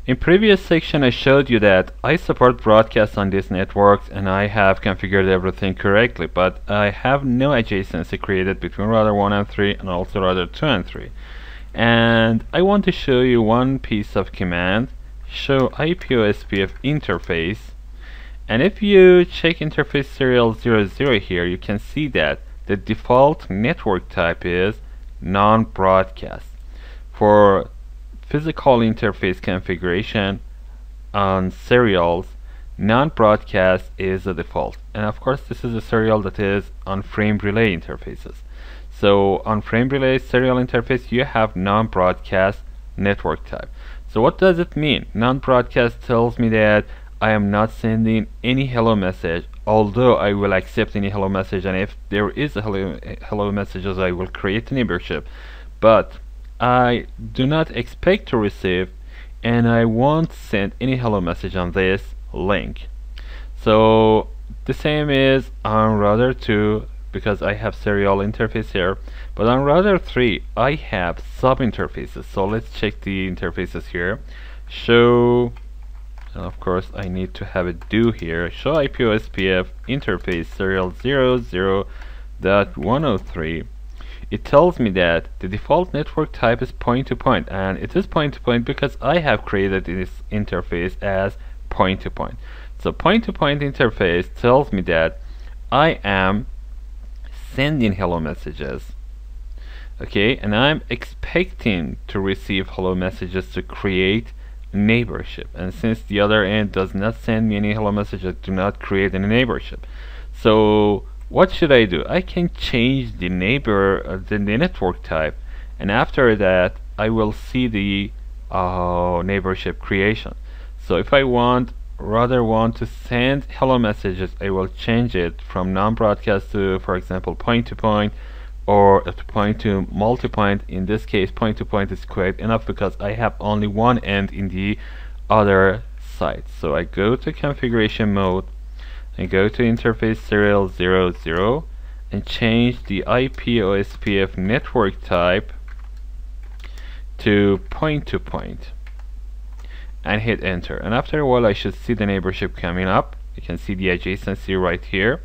In previous section I showed you that I support broadcasts on these networks and I have configured everything correctly, but I have no adjacency created between router 1 and 3 and also router 2 and 3. And I want to show you one piece of command, show IP-ospf interface, and if you check interface serial 00 here, you can see that the default network type is non-broadcast. For physical interface configuration on serials, non-broadcast is the default, and of course this is a serial that is on frame relay interfaces. So on frame relay serial interface you have non-broadcast network type. So what does it mean? Non-broadcast tells me that I am not sending any hello message, although I will accept any hello message, and if there is a hello messages I will create a neighborship, but I do not expect to receive and I won't send any hello message on this link. So the same is on router 2 because I have serial interface here, but on router 3 I have sub interfaces. So let's check the interfaces here. Show, and of course I need to have a do here, show IP-ospf interface serial 00.103. It tells me that the default network type is point-to-point, and it is point-to-point because I have created this interface as point-to-point. So point-to-point interface tells me that I am sending hello messages, okay, and I'm expecting to receive hello messages to create a neighborship, and since the other end does not send me any hello messages, do not create any neighborship. So what should I do? I can change the the network type, and after that I will see the neighborship creation. So if I rather want to send hello messages, I will change it from non-broadcast to, for example, point-to-point, or to point to multi-point. In this case, point-to-point is quite enough because I have only one end in the other side. So I go to configuration mode and go to interface serial 00 and change the IP-ospf network type to point-to-point and hit enter, and after a while I should see the neighborship coming up. You can see the adjacency right here,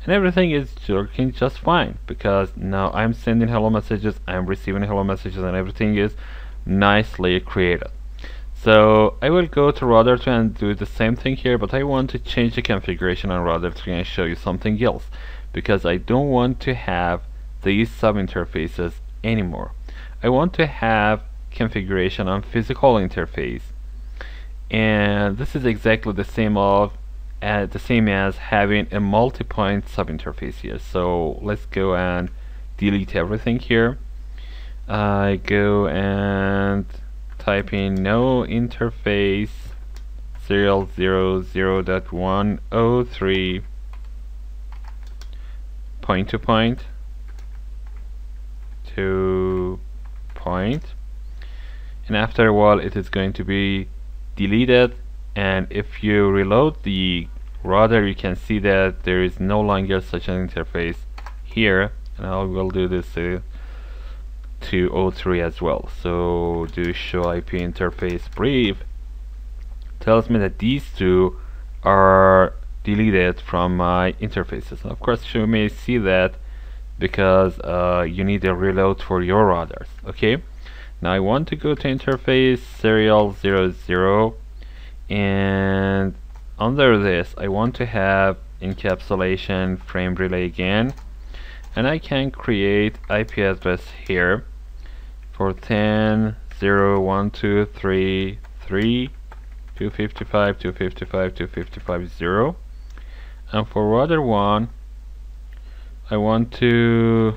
and everything is working just fine because now I'm sending hello messages, I'm receiving hello messages, and everything is nicely created. So I will go to router 2 and do the same thing here, but I want to change the configuration on router 3 and show you something else because I don't want to have these sub interfaces anymore. I want to have configuration on physical interface, and this is exactly the same as having a multi-point sub interface here. So let's go and delete everything here. I go and type in no interface serial 00.103 point-to-point to point, and after a while it is going to be deleted, and if you reload the router you can see that there is no longer such an interface here, and I will do this to 03 as well. So do show IP interface brief tells me that these two are deleted from my interfaces, and of course you may see that because you need a reload for your routers. Okay, now I want to go to interface serial 00, and under this I want to have encapsulation frame relay again, and I can create IP address here for 10.0.1.2.3.3 255 255 255 0, and for router 1 I want to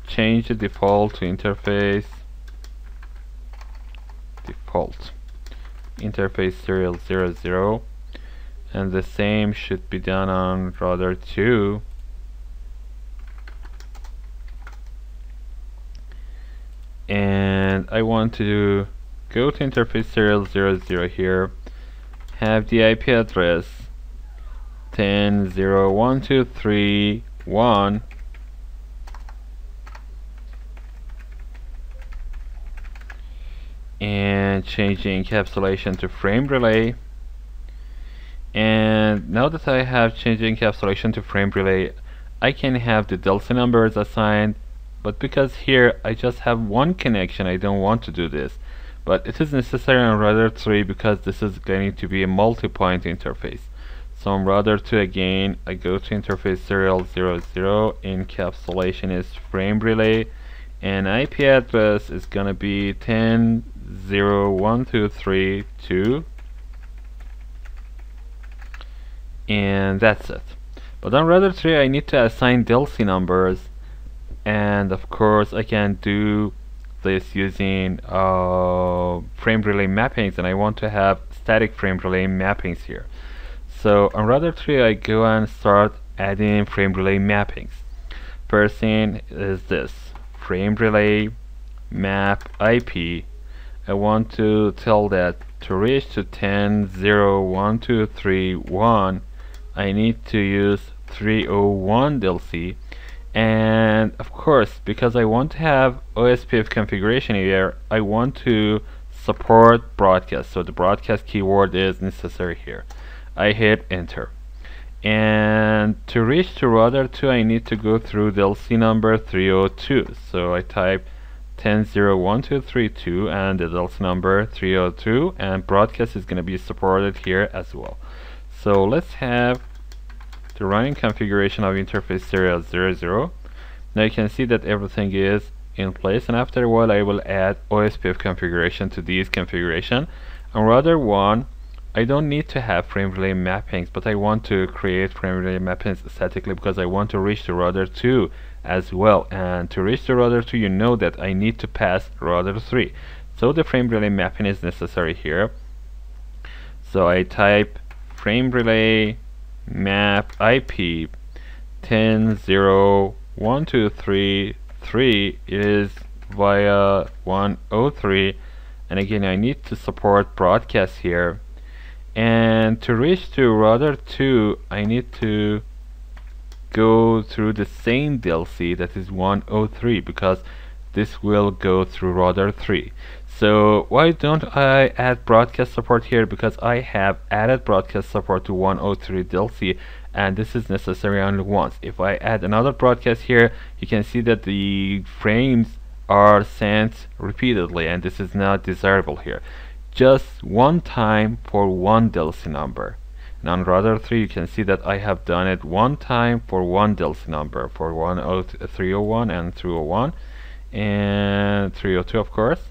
change the default to interface serial 00, and the same should be done on router 2. And I want to go to interface serial 00 here, have the IP address 10.0.1.2.3.1, and can change the encapsulation to frame relay. And now that I have changed the encapsulation to frame relay, I can have the delta numbers assigned, but because here I just have one connection, I don't want to do this. But it is necessary on router 3 because this is going to be a multi-point interface. So on router 2 again, I go to interface serial 00, encapsulation is frame relay, and IP address is gonna be 10.0.1.2.3.2, and that's it. But on router 3 I need to assign DLC numbers, and of course I can do this using frame relay mappings, and I want to have static frame relay mappings here. So on router 3 I go and start adding frame relay mappings. First thing is this frame relay map IP. I want to tell that to reach to 10.0.1.2.3.1 I need to use 301 DLC, and of course because I want to have Ospf configuration here, I want to support broadcast, so the broadcast keyword is necessary here. I hit enter, and to reach to router 2 I need to go through DLC number 302, so I type 10.0.1.2.3.2 and the DLC number 302, and broadcast is going to be supported here as well. So let's have the running configuration of interface serial 00. Now you can see that everything is in place, and after a while I will add Ospf configuration to these configuration. On router 1 I don't need to have frame relay mappings, but I want to create frame relay mappings statically because I want to reach to router 2 as well, and to reach to router 2 you know that I need to pass router 3, so the frame relay mapping is necessary here. So I type frame relay map IP 10.0.1.2.3.3 is via 103, and again I need to support broadcast here, and to reach to router 2 I need to go through the same DLC, that is 103, because this will go through router 3. So why don't I add broadcast support here? Because I have added broadcast support to 103 DLC, and this is necessary only once. If I add another broadcast here, you can see that the frames are sent repeatedly, and this is not desirable here. Just one time for one DLC number. And on router 3 you can see that I have done it one time for one DLC number, for 301 and 301 and 302 of course,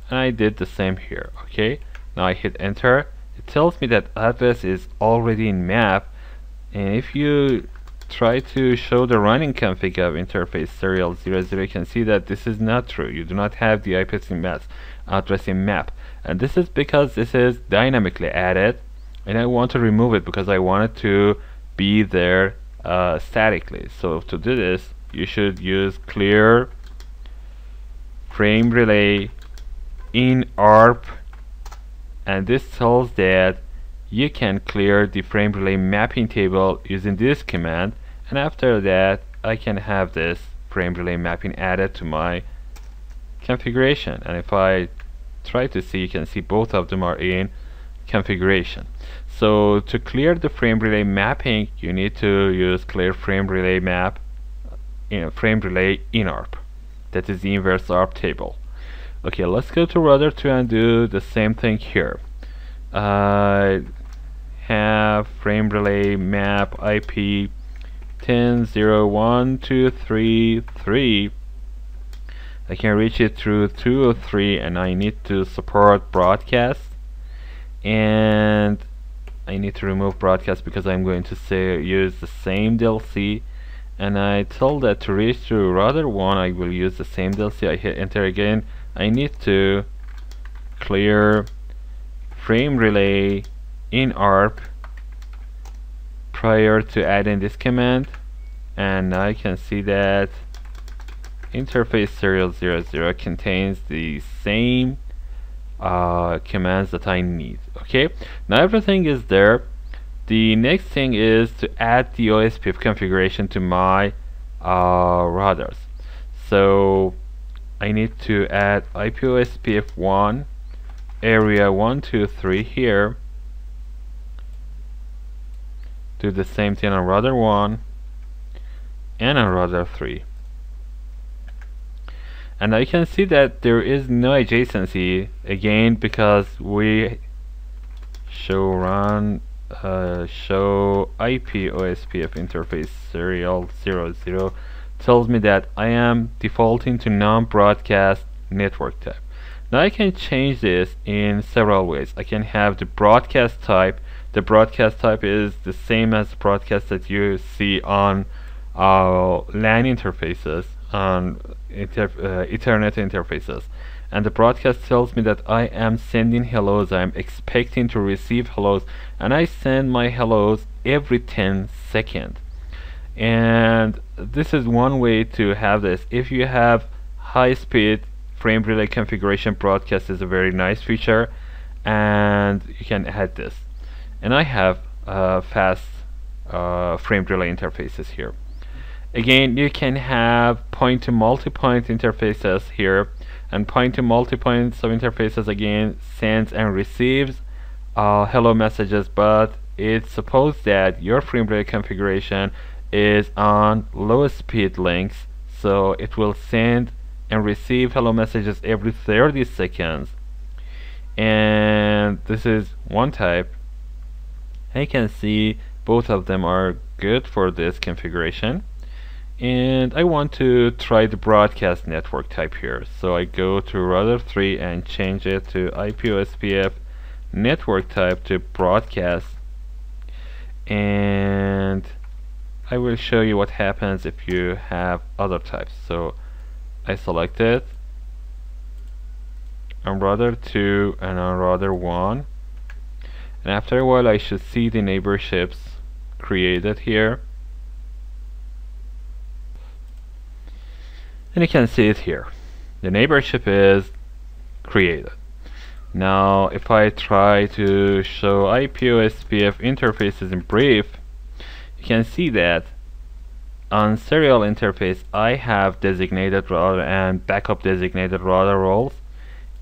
and I did the same here. Okay, now I hit enter. It tells me that address is already in map, and if you try to show the running config of interface serial 00 you can see that this is not true. You do not have the IP address in map, and this is because this is dynamically added, and I want to remove it because I want it to be there statically. So to do this you should use clear frame relay in ARP, and this tells that you can clear the frame relay mapping table using this command, and after that I can have this frame relay mapping added to my configuration. And if I try to see, you can see both of them are in configuration. So to clear the frame relay mapping you need to use clear frame relay map in frame relay in ARP, that is the inverse ARP table. Okay, let's go to router 2 and do the same thing here. I have frame relay map IP 10.0.1.2.3.3. I can reach it through 203, and I need to support broadcast, and I need to remove broadcast because I'm going to use the same DLC, and I told that to reach to router 1 I will use the same DLC. I hit enter again. I need to clear frame relay in ARP prior to adding this command, and I can see that interface serial 00 contains the same commands that I need. Okay, now everything is there. The next thing is to add the Ospf configuration to my routers. So I need to add IP Ospf1 area 1, 2, 3 here. Do the same thing on router 1 and on router 3. And I can see that there is no adjacency again because we show IP Ospf interface serial 00 tells me that I am defaulting to non-broadcast network type. Now I can change this in several ways. I can have the broadcast type. The broadcast type is the same as broadcast that you see on LAN interfaces, on Ethernet interfaces. And the broadcast tells me that I am sending hellos, I'm expecting to receive hellos, and I send my hellos every 10 seconds. And this is one way to have this. If you have high speed frame relay configuration, broadcast is a very nice feature, and you can add this. And I have fast frame relay interfaces here. Again, you can have point to multi-point interfaces here, and point to multi-points of interfaces again sends and receives hello messages, but it's supposed that your frame rate configuration is on low speed links, so it will send and receive hello messages every 30 seconds. And this is one type. I can see both of them are good for this configuration. And I want to try the broadcast network type here, so I go to router 3 and change it to IP Ospf network type to broadcast, and I will show you what happens if you have other types. So I select it on router 2 and on router 1, and after a while I should see the neighborships created here. And you can see it here. The neighborship is created. Now if I try to show IP Ospf interfaces in brief, you can see that on serial interface I have designated router and backup designated router roles,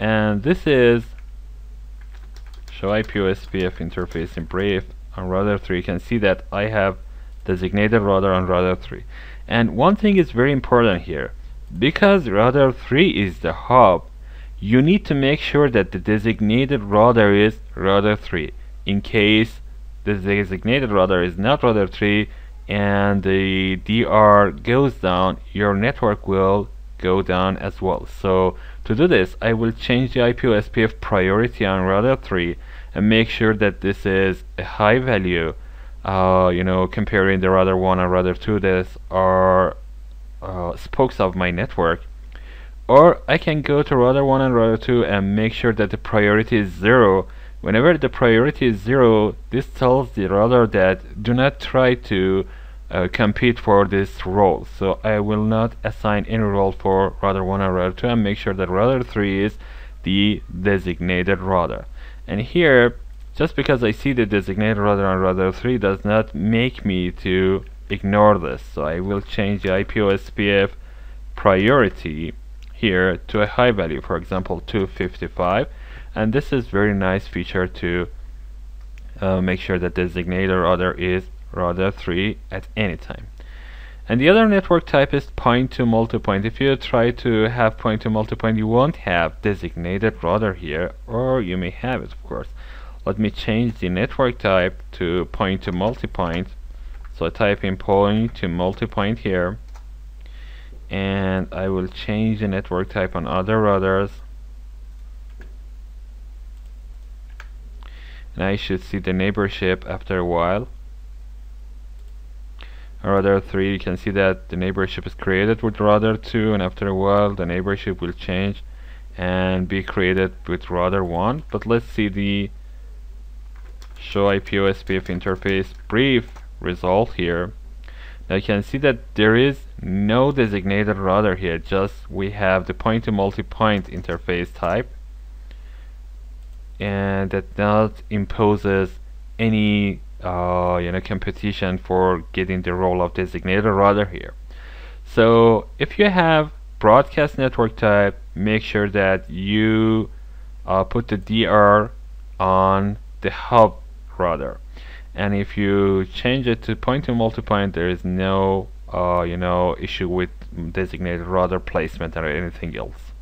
and this is show IP Ospf interface in brief. On router 3 you can see that I have designated router on router 3. And one thing is very important here. Because router 3 is the hub, you need to make sure that the designated router is router 3. In case the designated router is not router 3 and the DR goes down, your network will go down as well. So to do this, I will change the IP Ospf priority on router 3 and make sure that this is a high value. Comparing the router 1 and router 2, these are spokes of my network. Or I can go to router 1 and router 2 and make sure that the priority is 0. Whenever the priority is 0, this tells the router that do not try to compete for this role. So I will not assign any role for router 1 and router 2 and make sure that router 3 is the designated router. And here, just because I see the designated router on router 3 does not make me to ignore this. So I will change the IP Ospf priority here to a high value, for example 255, and this is very nice feature to make sure that designated router is router 3 at any time. And the other network type is point to multipoint. If you try to have point to multipoint, you won't have designated router here, or you may have it, of course. Let me change the network type to point to multipoint. So I type in point to multipoint here, and I will change the network type on other routers, and I should see the neighborship after a while. On router 3 you can see that the neighborship is created with router 2, and after a while the neighborship will change and be created with router 1. But let's see the show IP Ospf interface brief result here. Now you can see that there is no designated router here, just we have the point to multipoint interface type, and that not imposes any competition for getting the role of designated router here. So if you have broadcast network type, make sure that you put the DR on the hub router. And if you change it to point to multipoint, there is no issue with designated router placement or anything else.